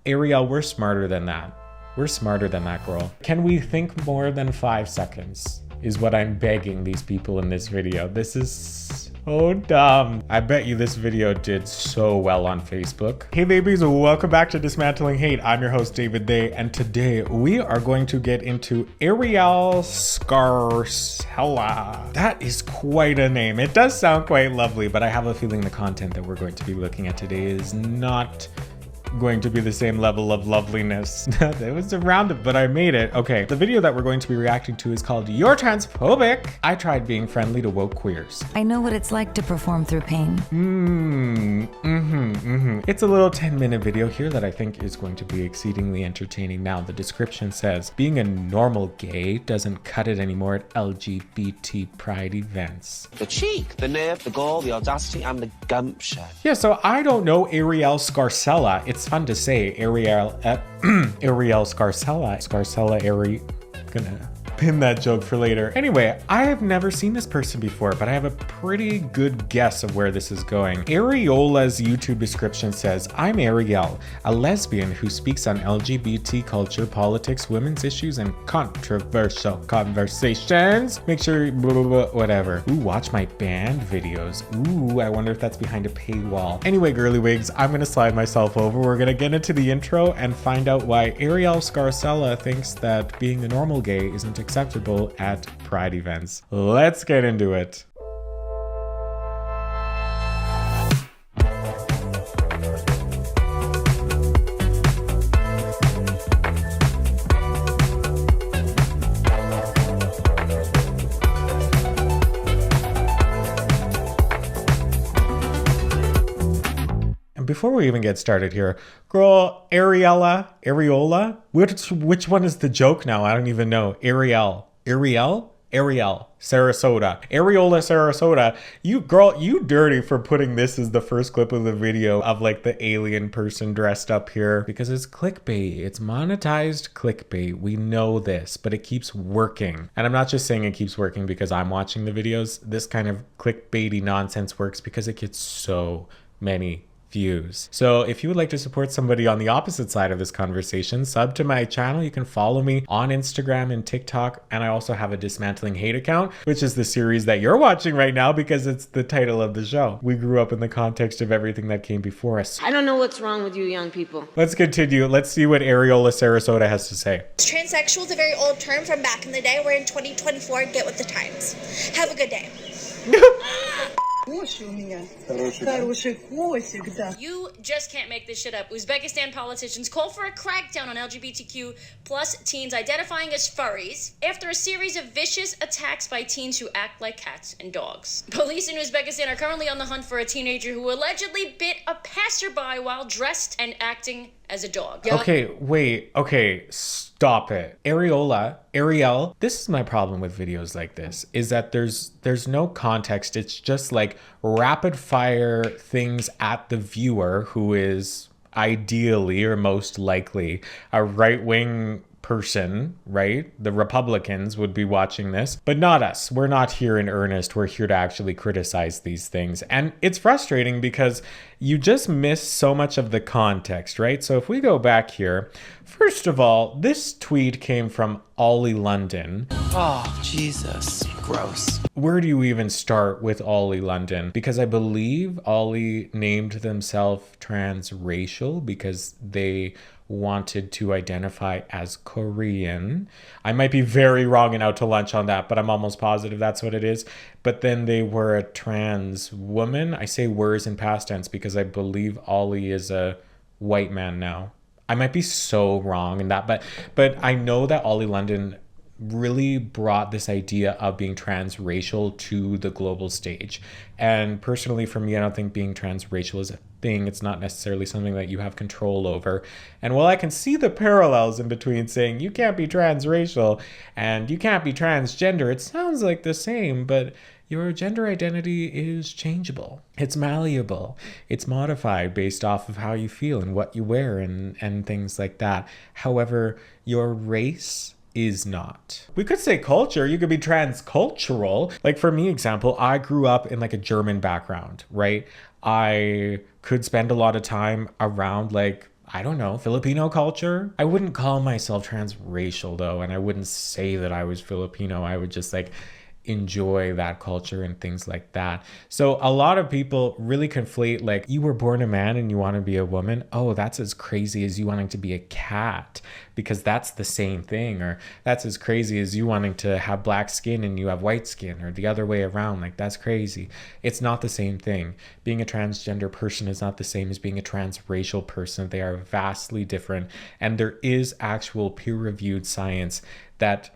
Arielle, we're smarter than that. We're smarter than that, girl. Can we think more than 5 seconds? Is what I'm begging these people in this video. This is so dumb. I bet you this video did so well on Facebook. Hey babies, welcome back to Dismantling Hate. I'm your host, David Day, and today we are going to get into Arielle Scarcella. That is quite a name. It does sound quite lovely, but I have a feeling the content that we're going to be looking at today is not going to be the same level of loveliness. It was around it, but I made it. Okay, the video that we're going to be reacting to is called You're Transphobic. I tried being friendly to woke queers. I know what it's like to perform through pain. It's a little 10-minute video here that I think is going to be exceedingly entertaining. Now, the description says, being a normal gay doesn't cut it anymore at LGBT pride events. The cheek, the nerve, the gall, the audacity, and the gumption. Yeah, so I don't know Arielle Scarcella. It's fun to say Arielle Scarcella. Gonna pin that joke for later. Anyway, I have never seen this person before, but I have a pretty good guess of where this is going. Ariola's YouTube description says, I'm Arielle, a lesbian who speaks on LGBT culture, politics, women's issues, and controversial conversations. Make sure, blah, blah, blah, whatever. Ooh, watch my band videos. Ooh, I wonder if that's behind a paywall. Anyway, girly wigs, I'm gonna slide myself over. We're gonna get into the intro and find out why Arielle Scarcella thinks that being a normal gay isn't acceptable at pride events. Let's get into it. Before we even get started here, girl, Ariola, which one is the joke now? I don't even know. Arielle, Sarasota, Ariola, Sarasota. You dirty for putting this as the first clip of the video of like the alien person dressed up here, because it's clickbait. It's monetized clickbait. We know this, but it keeps working. And I'm not just saying it keeps working because I'm watching the videos. This kind of clickbaity nonsense works because it gets so many views. So if you would like to support somebody on the opposite side of this conversation, sub to my channel. You can follow me on Instagram and TikTok, and I also have a Dismantling Hate account, which is the series that you're watching right now because it's the title of the show. We grew up in the context of everything that came before us. I don't know what's wrong with you young people. Let's continue. Let's see what Ariola Sarasota has to say. Transsexual is a very old term from back in the day. We're in 2024. Get with the times. Have a good day. You just can't make this shit up. Uzbekistan politicians call for a crackdown on LGBTQ plus teens identifying as furries after a series of vicious attacks by teens who act like cats and dogs. Police in Uzbekistan are currently on the hunt for a teenager who allegedly bit a passerby while dressed and acting as a dog. Okay, wait, okay, stop it. Arielle, this is my problem with videos like this, is that there's no context. It's just like rapid fire things at the viewer, who is ideally or most likely a right-wing person, right? The Republicans would be watching this, but not us. We're not here in earnest. We're here to actually criticize these things. And it's frustrating because you just miss so much of the context, right? So if we go back here, first of all, this tweet came from Ollie London. Oh, Jesus. Gross. Where do you even start with Ollie London? Because I believe Ollie named themselves transracial because they wanted to identify as Korean. I might be very wrong and out to lunch on that, but I'm almost positive that's what it is. But then they were a trans woman. I say were in past tense because I believe Ollie is a white man now. I might be so wrong in that, but I know that Ollie London really brought this idea of being transracial to the global stage. And personally, for me, I don't think being transracial is a thing. It's not necessarily something that you have control over. And while I can see the parallels in between saying you can't be transracial and you can't be transgender, it sounds like the same, but your gender identity is changeable. It's malleable. It's modified based off of how you feel and what you wear and things like that. However, your race is not. We could say culture. You could be transcultural. Like for me, example, I grew up in like a German background, right? I could spend a lot of time around like I don't know, Filipino culture. I wouldn't call myself transracial though, and I wouldn't say that I was Filipino. I would just like enjoy that culture and things like that. So a lot of people really conflate like, you were born a man and you want to be a woman. Oh, that's as crazy as you wanting to be a cat, because that's the same thing. Or that's as crazy as you wanting to have black skin and you have white skin, or the other way around. Like, that's crazy. It's not the same thing. Being a transgender person is not the same as being a transracial person. They are vastly different. And there is actual peer-reviewed science that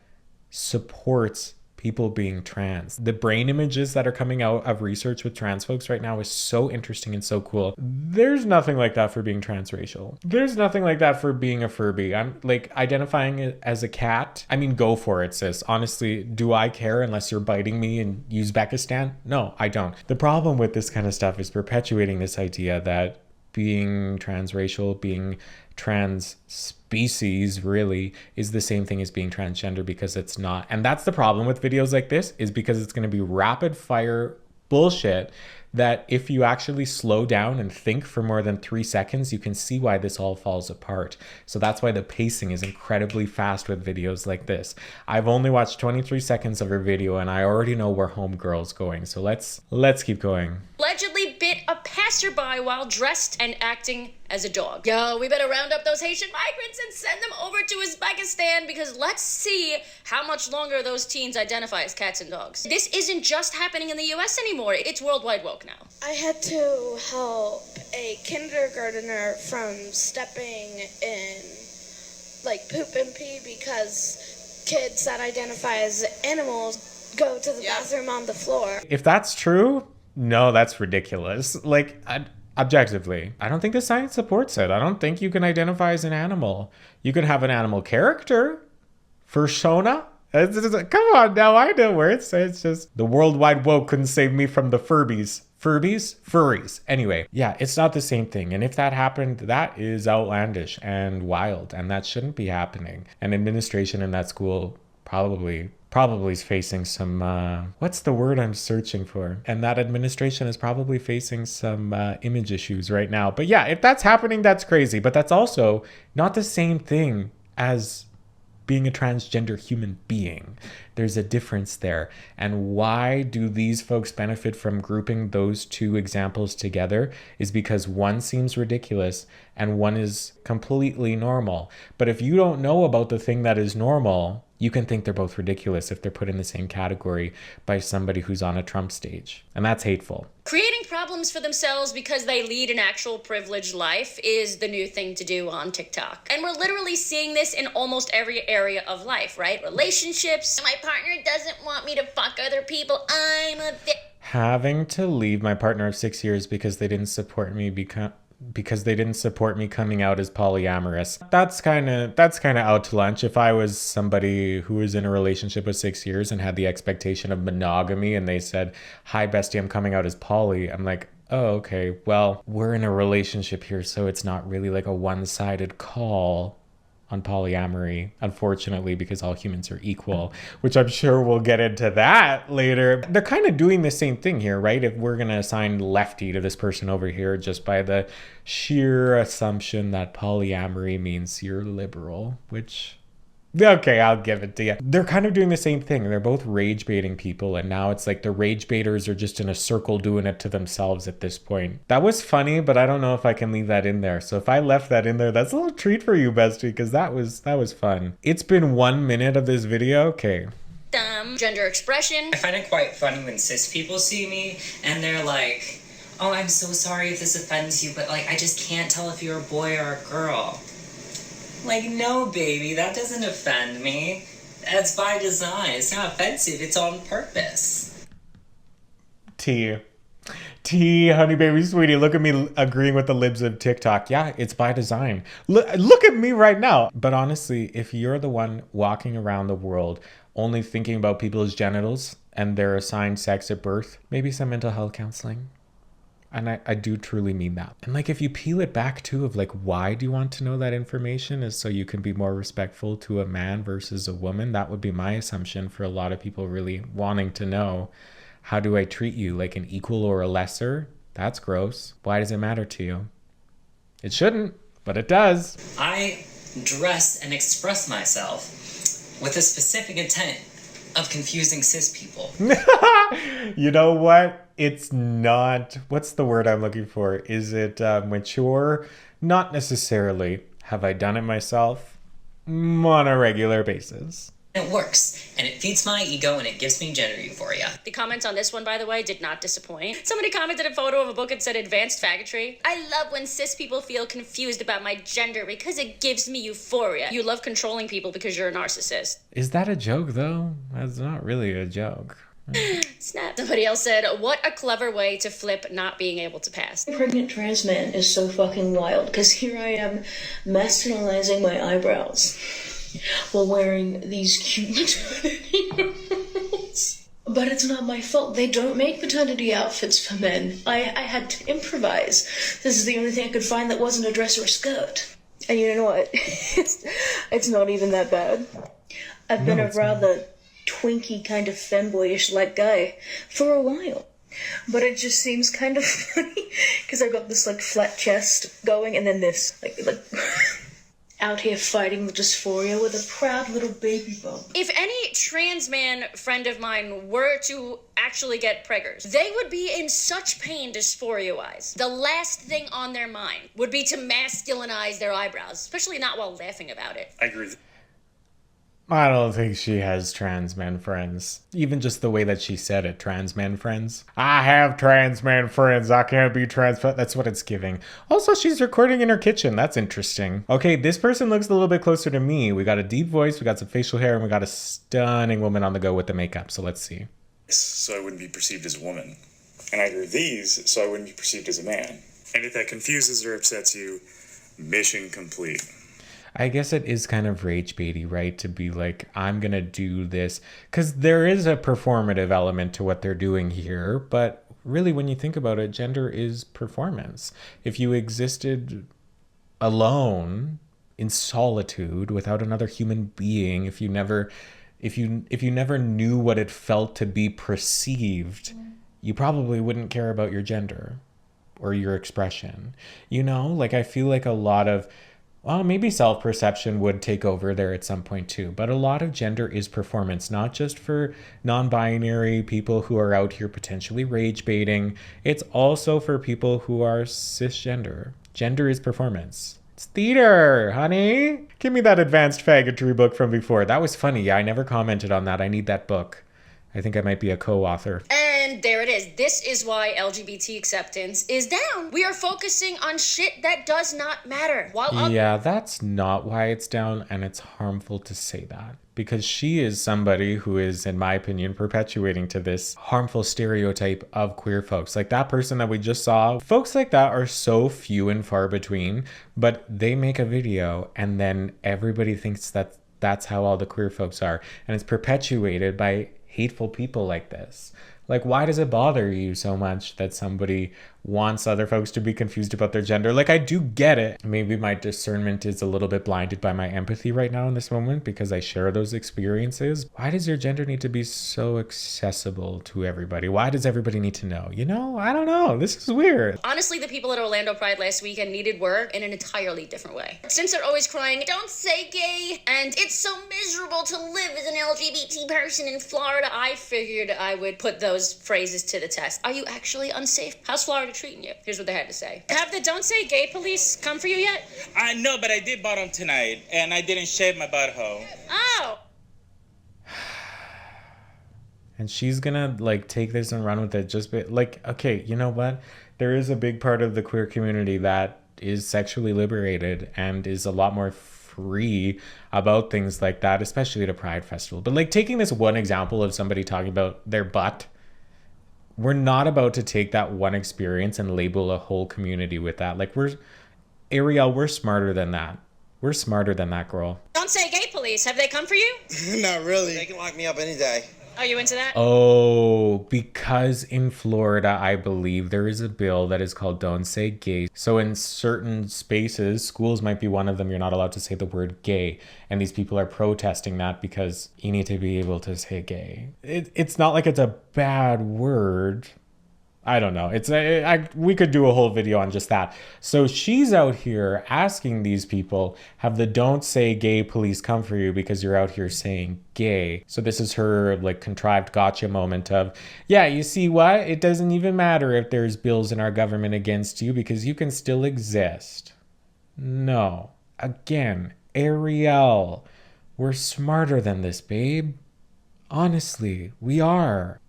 supports people being trans. The brain images that are coming out of research with trans folks right now is so interesting and so cool. There's nothing like that for being transracial. There's nothing like that for being a Furby. I'm like, identifying as a cat. I mean, go for it, sis. Honestly, do I care unless you're biting me in Uzbekistan? No, I don't. The problem with this kind of stuff is perpetuating this idea that being transracial, being trans species really is the same thing as being transgender, because it's not. And that's the problem with videos like this, is because it's going to be rapid fire bullshit that if you actually slow down and think for more than 3 seconds, you can see why this all falls apart. So that's why the pacing is incredibly fast with videos like this. I've only watched 23 seconds of her video and I already know where homegirl's going. So let's keep going. Allegedly bit a passerby while dressed and acting as a dog. Yo, we better round up those Haitian migrants and send them over to Uzbekistan, because let's see how much longer those teens identify as cats and dogs. This isn't just happening in the US anymore. It's worldwide woke now. I had to help a kindergartner from stepping in like poop and pee because kids that identify as animals go to the bathroom on the floor. If that's true, no, that's ridiculous. Like, objectively, I don't think the science supports it. I don't think you can identify as an animal. You can have an animal character, persona. Come on now, I know where it's just the worldwide woke couldn't save me from the Furbies. Furries. Anyway, yeah, it's not the same thing. And if that happened, that is outlandish and wild, and that shouldn't be happening. And administration in that school probably is facing some, what's the word I'm searching for? And that administration is probably facing some image issues right now. But yeah, if that's happening, that's crazy. But that's also not the same thing as being a transgender human being. There's a difference there. And why do these folks benefit from grouping those two examples together is because one seems ridiculous and one is completely normal. But if you don't know about the thing that is normal, you can think they're both ridiculous if they're put in the same category by somebody who's on a Trump stage. And that's hateful. Creating problems for themselves because they lead an actual privileged life is the new thing to do on TikTok. And we're literally seeing this in almost every area of life, right? Relationships. My partner doesn't want me to fuck other people. I'm a Having to leave my partner of 6 years because they didn't support me coming out as polyamorous. That's kind of out to lunch. If I was somebody who was in a relationship with 6 years and had the expectation of monogamy and they said, "Hi bestie, I'm coming out as poly," I'm like, oh, okay, well, we're in a relationship here, so it's not really like a one-sided call on polyamory, unfortunately, because all humans are equal, which I'm sure we'll get into that later. They're kind of doing the same thing here, right? If we're going to assign lefty to this person over here just by the sheer assumption that polyamory means you're liberal, which... okay, I'll give it to you. They're kind of doing the same thing. They're both rage baiting people, and now it's like the rage baiters are just in a circle doing it to themselves at this point. That was funny, but I don't know if I can leave that in there. So if I left that in there, that's a little treat for you, bestie, because that was fun. It's been 1 minute of this video. Okay. Gender expression. I find it quite funny when cis people see me and they're like, "Oh, I'm so sorry if this offends you, but like I just can't tell if you're a boy or a girl." Like, no, baby, that doesn't offend me. That's by design. It's not offensive. It's on purpose. T, honey baby sweetie, look at me agreeing with the libs of TikTok. Yeah, it's by design. Look at me right now. But honestly, if you're the one walking around the world only thinking about people's genitals and their assigned sex at birth, maybe some mental health counseling. And I do truly mean that. And like, if you peel it back too of like, why do you want to know that information is so you can be more respectful to a man versus a woman. That would be my assumption for a lot of people really wanting to know, how do I treat you, like an equal or a lesser? That's gross. Why does it matter to you? It shouldn't. but it does. I dress and express myself with a specific intent of confusing cis people. You know what? It's not, what's the word I'm looking for? Is it mature? Not necessarily. Have I done it myself? On a regular basis. It works, and it feeds my ego, and it gives me gender euphoria. The comments on this one, by the way, did not disappoint. Somebody commented a photo of a book and said advanced faggotry. I love when cis people feel confused about my gender because it gives me euphoria. You love controlling people because you're a narcissist. Is that a joke, though? That's not really a joke. Snap. Somebody else said, what a clever way to flip not being able to pass. Pregnant trans man is so fucking wild, because here I am masculinizing my eyebrows while wearing these cute maternity outfits. But it's not my fault. They don't make maternity outfits for men. I had to improvise. This is the only thing I could find that wasn't a dress or a skirt. And you know what? It's not even that bad. I've been a rather twinky kind of femboyish like guy for a while. But it just seems kind of funny because I've got this like flat chest going and then this like out here fighting the dysphoria with a proud little baby bump. If any trans man friend of mine were to actually get preggers, they would be in such pain dysphoria-wise. The last thing on their mind would be to masculinize their eyebrows, especially not while laughing about it. I agree. I don't think she has trans men friends. Even just the way that she said it, trans men friends. I have trans men friends. I can't be trans. That's what it's giving. Also, she's recording in her kitchen. That's interesting. Okay, this person looks a little bit closer to me. We got a deep voice, we got some facial hair, and we got a stunning woman on the go with the makeup. So let's see. So I wouldn't be perceived as a woman. And either of these, so I wouldn't be perceived as a man. And if that confuses or upsets you, mission complete. I guess it is kind of rage baity, right? To be like, I'm going to do this. Because there is a performative element to what they're doing here. But really, when you think about it, gender is performance. If you existed alone, in solitude, without another human being, if you never knew what it felt to be perceived, you probably wouldn't care about your gender or your expression. You know, like I feel like a lot of, well, maybe self-perception would take over there at some point too, but a lot of gender is performance, not just for non-binary people who are out here potentially rage baiting. It's also for people who are cisgender. Gender is performance. It's theater, honey. Give me that advanced faggotry book from before. That was funny. Yeah, I never commented on that. I need that book. I think I might be a co-author. And there it is. This is why LGBT acceptance is down. We are focusing on shit that does not matter. Yeah, that's not why it's down, and it's harmful to say that. Because she is somebody who is, in my opinion, perpetuating to this harmful stereotype of queer folks. Like that person that we just saw, folks like that are so few and far between, but they make a video and then everybody thinks that that's how all the queer folks are. And it's perpetuated by hateful people like this. Like, why does it bother you so much that somebody wants other folks to be confused about their gender? Like, I do get it. Maybe my discernment is a little bit blinded by my empathy right now in this moment because I share those experiences. Why does your gender need to be so accessible to everybody? Why does everybody need to know? You know, I don't know. This is weird. Honestly, the people at Orlando Pride last weekend needed work in an entirely different way. Since they're always crying, don't say gay, and it's so miserable to live as an LGBT person in Florida, I figured I would put those phrases to the test. Are you actually unsafe? How's Florida treating you? Here's what they had to say. Have the Don't Say Gay police come for you yet? I know, but I did bottom tonight, and I didn't shave my butthole. Oh! And she's gonna like take this and run with it. Just be like, okay, you know what? There is a big part of the queer community that is sexually liberated and is a lot more free about things like that, especially at a Pride festival. But like taking this one example of somebody talking about their butt, we're not about to take that one experience and label a whole community with that. Like Arielle, we're smarter than that. We're smarter than that, girl. Don't Say Gay police, have they come for you? Not really. They can lock me up any day. Are you into that? Oh, because in Florida, I believe there is a bill that is called Don't Say Gay. So in certain spaces, schools might be one of them, you're not allowed to say the word gay. And these people are protesting that because you need to be able to say gay. It's not like it's a bad word. I don't know. We could do a whole video on just that. So she's out here asking these people, have the don't say gay police come for you because you're out here saying gay. So this is her like contrived gotcha moment of, yeah, you see what? It doesn't even matter if there's bills in our government against you because you can still exist. No. Again, Arielle, we're smarter than this, babe. Honestly, we are.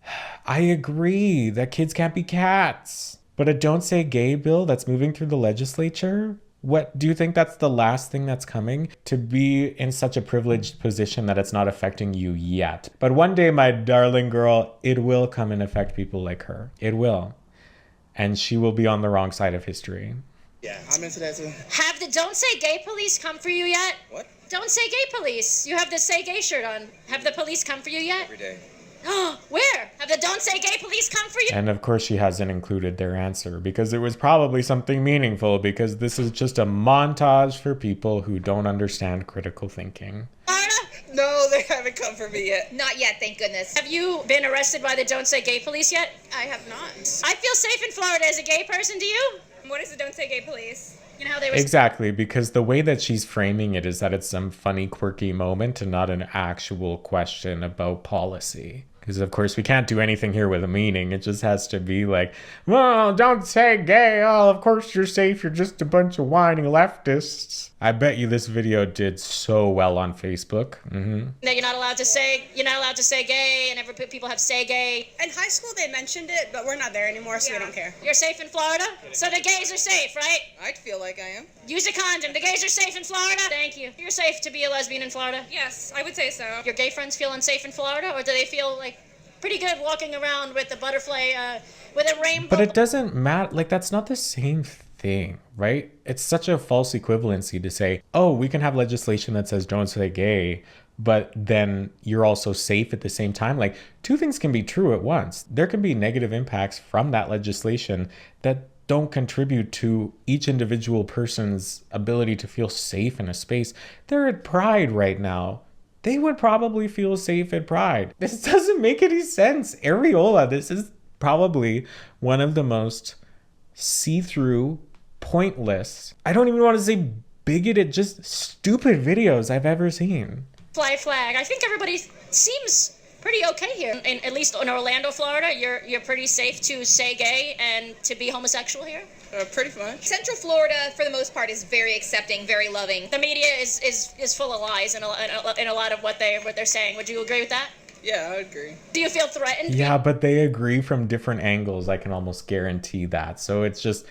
I agree that kids can't be cats. But a don't say gay bill that's moving through the legislature? What, do you think that's the last thing that's coming? To be in such a privileged position that it's not affecting you yet. But one day, my darling girl, it will come and affect people like her. It will. And she will be on the wrong side of history. Yeah, I'm into that too. Have the don't say gay police come for you yet? What? Don't say gay police. You have the say gay shirt on. Have the police come for you yet? Every day. Where? Have the don't say gay police come for you? And of course she hasn't included their answer because it was probably something meaningful because this is just a montage for people who don't understand critical thinking. No, they haven't come for me yet. Not yet, thank goodness. Have you been arrested by the don't say gay police yet? I have not. I feel safe in Florida as a gay person, do you? What is the don't say gay police? You know how they Exactly, because the way that she's framing it is that it's some funny, quirky moment and not an actual question about policy. Because, of course, we can't do anything here with a meaning. It just has to be like, well, don't say gay. Oh, of course you're safe. You're just a bunch of whining leftists. I bet you this video did so well on Facebook. that you're not allowed to say gay, and people have say gay. In high school, they mentioned it, but we're not there anymore, so we don't care. You're safe in Florida? So the gays are safe, right? I'd feel like I am. Use a condom. The gays are safe in Florida? Thank you. You're safe to be a lesbian in Florida? Yes, I would say so. Your gay friends feel unsafe in Florida, or do they feel like pretty good walking around with the butterfly, with a rainbow? But it doesn't matter. Like, that's not the same thing, right? It's such a false equivalency to say, oh, we can have legislation that says don't say gay, but then you're also safe at the same time. Like, two things can be true at once. There can be negative impacts from that legislation that don't contribute to each individual person's ability to feel safe in a space. They're at Pride right now. They would probably feel safe at Pride. This doesn't make any sense. Areola, this is probably one of the most see-through, pointless, I don't even want to say bigoted, just stupid videos I've ever seen. Fly flag. I think everybody seems pretty okay here. At least in Orlando, Florida, you're pretty safe to say gay and to be homosexual here? Pretty much. Central Florida, for the most part, is very accepting, very loving. The media is full of lies in a lot of what they're saying. Would you agree with that? Yeah, I would agree. Do you feel threatened? Yeah, but they agree from different angles. I can almost guarantee that. So it's just,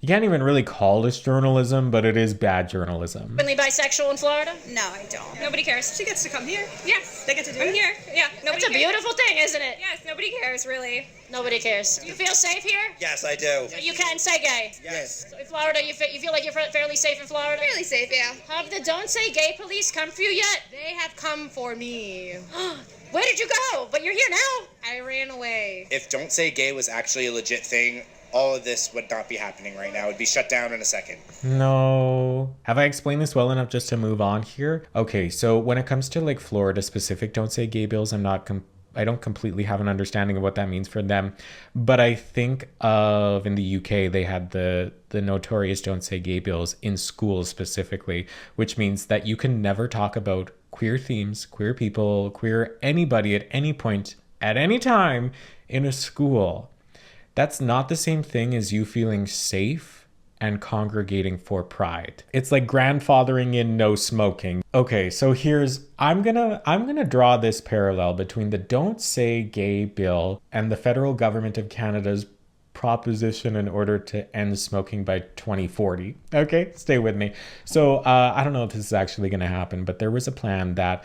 you can't even really call this journalism, but it is bad journalism. Openly bisexual in Florida? No, I don't. Nobody cares. She gets to come here. Yes. They get to do I'm it. here. Yeah. Nobody It's a cares. beautiful thing, isn't it? Yes, nobody cares, really. Nobody cares. Do you feel safe here? Yes, I do. So you can say gay? Yes. So in Florida, you feel like you're fairly safe in Florida? Fairly safe, yeah. Have the don't say gay police come for you yet? They have come for me. Where did you go? But you're here now. I ran away. If don't say gay was actually a legit thing, all of this would not be happening right now. It would be shut down in a second. No. Have I explained this well enough just to move on here? Okay, so when it comes to like Florida specific don't say gay bills, I don't completely have an understanding of what that means for them. But I think in the UK, they had the notorious don't say gay bills in schools specifically, which means that you can never talk about queer themes, queer people, queer anybody at any point, at any time in a school. That's not the same thing as you feeling safe and congregating for pride. It's like grandfathering in no smoking. Okay, so I'm gonna draw this parallel between the Don't Say Gay bill and the federal government of Canada's proposition in order to end smoking by 2040. Okay, stay with me. So I don't know if this is actually going to happen, but there was a plan that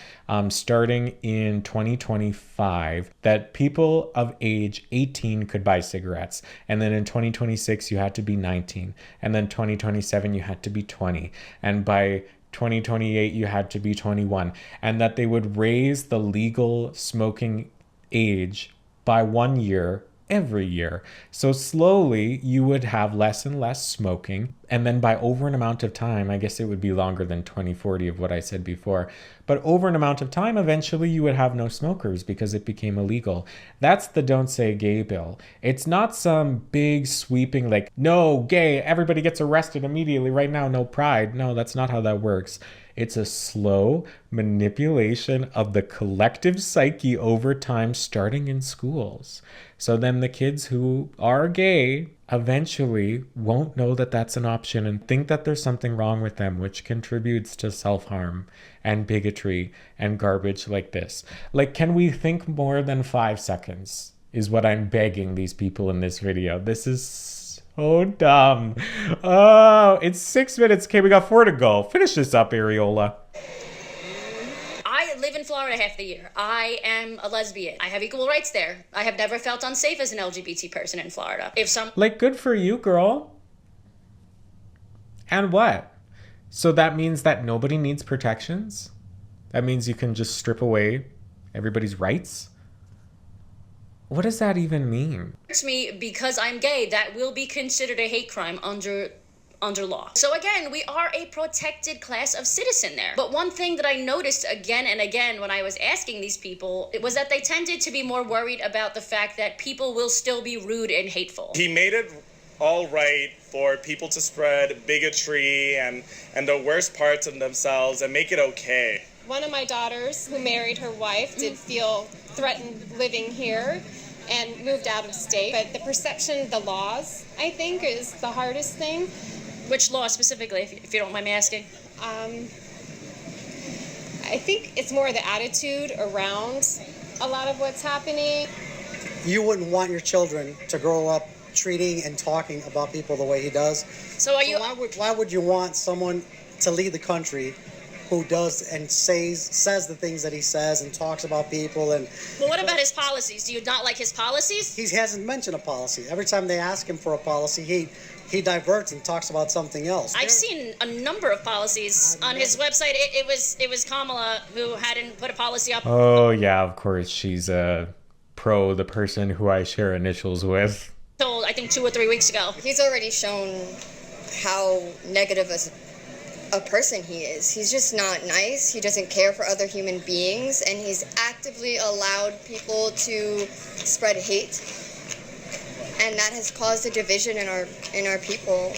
starting in 2025 that people of age 18 could buy cigarettes, and then in 2026 you had to be 19, and then 2027 you had to be 20, and by 2028 you had to be 21, and that they would raise the legal smoking age by 1 year every year. So slowly you would have less and less smoking, And then by over an amount of time, I guess it would be longer than 2040 of what I said before, but over an amount of time, eventually you would have no smokers because it became illegal. That's the Don't Say Gay bill. It's not some big sweeping like, no, gay, everybody gets arrested immediately right now, no pride. No, that's not how that works. It's a slow manipulation of the collective psyche over time, starting in schools. So then the kids who are gay eventually won't know that that's an option and think that there's something wrong with them, which contributes to self-harm and bigotry and garbage like this. Like, can we think more than 5 seconds is what I'm begging these people in this video. This is so dumb. Oh, it's 6 minutes. Okay, we got 4 to go. Finish this up, Ariola. I live in Florida half the year. I am a lesbian. I have equal rights there. I have never felt unsafe as an LGBT person in Florida. Like, good for you, girl. And what? So that means that nobody needs protections? That means you can just strip away everybody's rights? What does that even mean? Me because I'm gay, that will be considered a hate crime under law. So again, we are a protected class of citizen there. But one thing that I noticed again and again when I was asking these people, it was that they tended to be more worried about the fact that people will still be rude and hateful. He made it all right for people to spread bigotry and the worst parts of themselves and make it okay. One of my daughters, who married her wife, did feel threatened living here and moved out of state. But the perception, the laws, I think, is the hardest thing. Which law specifically, if you don't mind me asking? I think it's more the attitude around a lot of what's happening. You wouldn't want your children to grow up treating and talking about people the way he does. So are you? Why would you want someone to lead the country who does and says the things that he says and talks about people? And well, what about his policies? Do you not like his policies? He hasn't mentioned a policy. Every time they ask him for a policy, he diverts and talks about something else. I've seen a number of policies on his website. It was Kamala who hadn't put a policy up. Oh yeah, of course she's pro the person who I share initials with. Told I think 2 or 3 weeks ago. He's already shown how negative as a person he is. He's just not nice. He doesn't care for other human beings, and he's actively allowed people to spread hate. And that has caused a division in our people.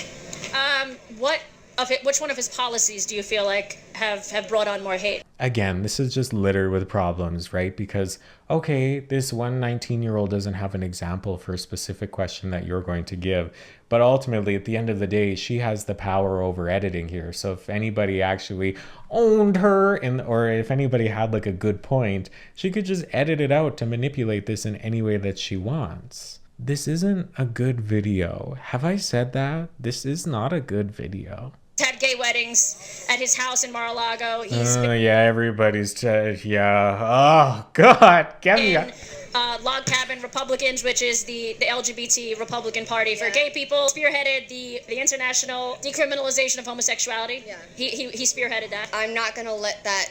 Which one of his policies do you feel like have brought on more hate? Again, this is just littered with problems, right? Because, okay, this 19-year-old doesn't have an example for a specific question that you're going to give. But ultimately, at the end of the day, she has the power over editing here. So if anybody actually owned her, or if anybody had like a good point, she could just edit it out to manipulate this in any way that she wants. This isn't a good video. Have I said that? This is not a good video. He's had gay weddings at his house in Mar-a-Lago. Yeah, everybody's... yeah. Oh, God. Get me out. Log Cabin Republicans, which is the LGBT Republican Party for gay people, spearheaded the international decriminalization of homosexuality. Yeah. He spearheaded that. I'm not going to let that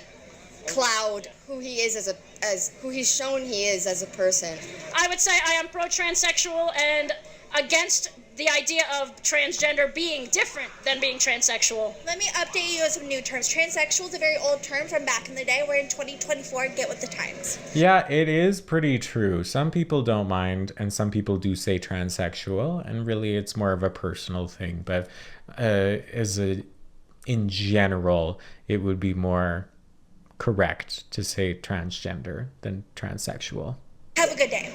cloud who he is as who he's shown he is as a person. I would say I am pro-transsexual and against the idea of transgender being different than being transsexual. Let me update you on some new terms. Transsexual is a very old term from back in the day. We're in 2024 and get with the times. Yeah, it is pretty true. Some people don't mind, and some people do say transsexual, and really it's more of a personal thing. But in general, it would be more correct to say transgender than transsexual. Have a good day.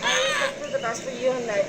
I hope for the best for you and that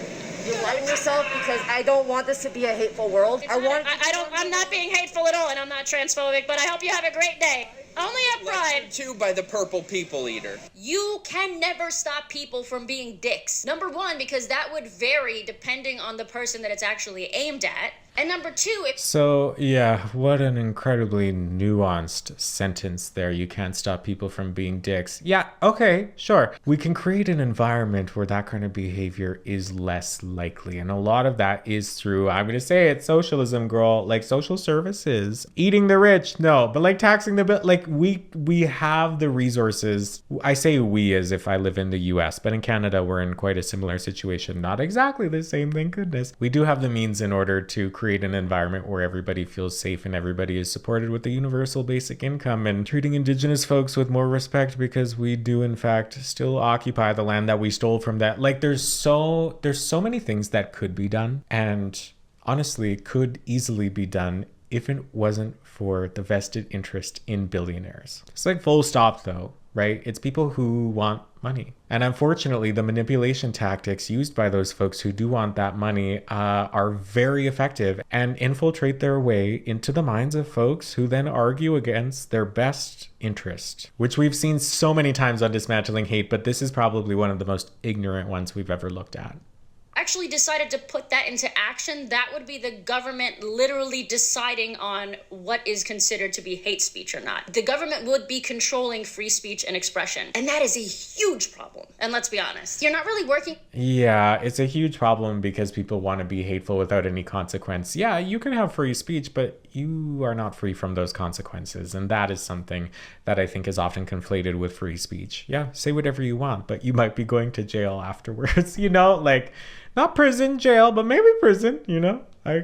you're letting yourself, because I don't want this to be a hateful world. I'm not being hateful at all, and I'm not transphobic, but I hope you have a great day. Only at Pride. Lectured to by the purple people eater. You can never stop people from being dicks. Number one, because that would vary depending on the person that it's actually aimed at. And number two, So, yeah, what an incredibly nuanced sentence there. You can't stop people from being dicks. Yeah, okay, sure. We can create an environment where that kind of behavior is less likely. And a lot of that is through, I'm going to say it, socialism, girl. Like social services. Eating the rich, no. But like taxing the bill, like we have the resources. I say we as if I live in the US, but in Canada, we're in quite a similar situation. Not exactly the same, thank goodness. We do have the means in order to create create an environment where everybody feels safe and everybody is supported with the universal basic income, and treating Indigenous folks with more respect, because we do in fact still occupy the land that we stole from that. Like there's so many things that could be done, and honestly could easily be done if it wasn't for the vested interest in billionaires. It's like full stop though, right? It's people who want money. And unfortunately, the manipulation tactics used by those folks who do want that money are very effective and infiltrate their way into the minds of folks who then argue against their best interest, which we've seen so many times on Dismantling Hate, but this is probably one of the most ignorant ones we've ever looked at. Actually decided to put that into action, that would be the government literally deciding on what is considered to be hate speech or not. The government would be controlling free speech and expression. And that is a huge problem. And let's be honest, you're not really working. Yeah, it's a huge problem because people want to be hateful without any consequence. Yeah, you can have free speech, but you are not free from those consequences. And that is something that I think is often conflated with free speech. Yeah, say whatever you want, but you might be going to jail afterwards, you know, like not prison, jail, but maybe prison, you know? I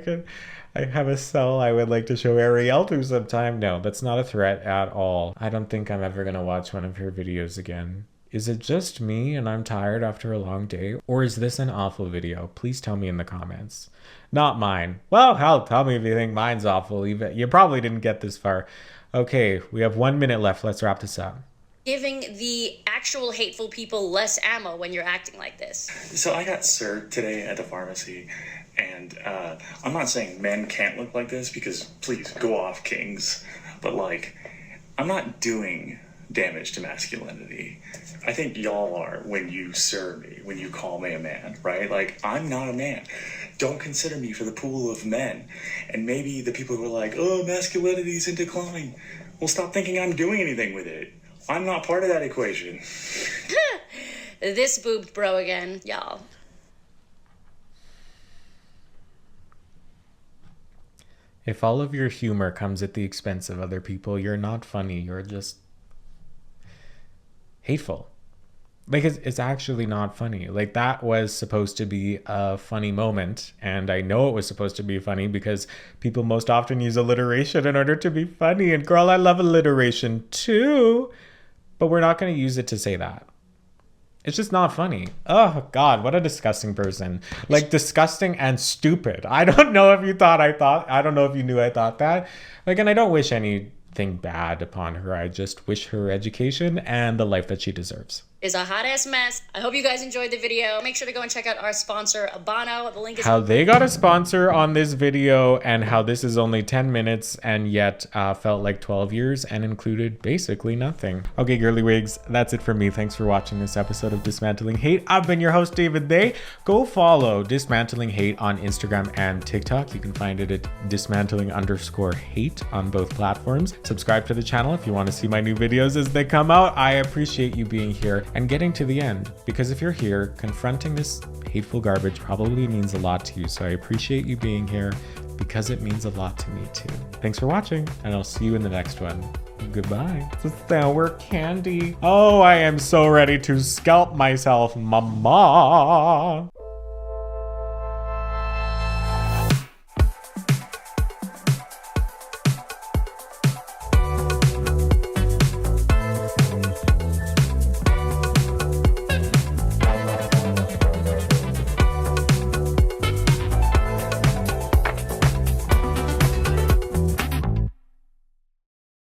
have a cell I would like to show Arielle to sometime. No, that's not a threat at all. I don't think I'm ever gonna watch one of her videos again. Is it just me and I'm tired after a long day? Or is this an awful video? Please tell me in the comments. Not mine. Well, hell, tell me if you think mine's awful. Even you probably didn't get this far. Okay, we have 1 minute left. Let's wrap this up. Giving the actual hateful people less ammo when you're acting like this. So I got served today at the pharmacy, and I'm not saying men can't look like this, because please go off, kings, but like, I'm not doing damage to masculinity. I think y'all are when you serve me, when you call me a man, right? Like, I'm not a man. Don't consider me for the pool of men. And maybe the people who are like, oh, masculinity's in decline, well, stop thinking I'm doing anything with it. I'm not part of that equation. This boobed bro again, y'all. If all of your humor comes at the expense of other people, you're not funny. You're just hateful. Like, it's actually not funny. Like, that was supposed to be a funny moment. And I know it was supposed to be funny because people most often use alliteration in order to be funny. And girl, I love alliteration too. But we're not going to use it to say that. It's just not funny. Oh, God, what a disgusting person. Like, disgusting and stupid. I don't know if you I don't know if you knew I thought that. Like, and I don't wish anything bad upon her. I just wish her education and the life that she deserves. Is a hot ass mess. I hope you guys enjoyed the video. Make sure to go and check out our sponsor, Abano. The link is how they got a sponsor on this video, and how this is only 10 minutes and yet felt like 12 years and included basically nothing. Okay, girly wigs, that's it for me. Thanks for watching this episode of Dismantling Hate. I've been your host, David Day. Go follow Dismantling Hate on Instagram and TikTok. You can find it at dismantling_hate on both platforms. Subscribe to the channel if you want to see my new videos as they come out. I appreciate you being here and getting to the end, because if you're here, confronting this hateful garbage probably means a lot to you. So I appreciate you being here because it means a lot to me too. Thanks for watching, and I'll see you in the next one. Goodbye. It's a sour candy. Oh, I am so ready to scalp myself, mama.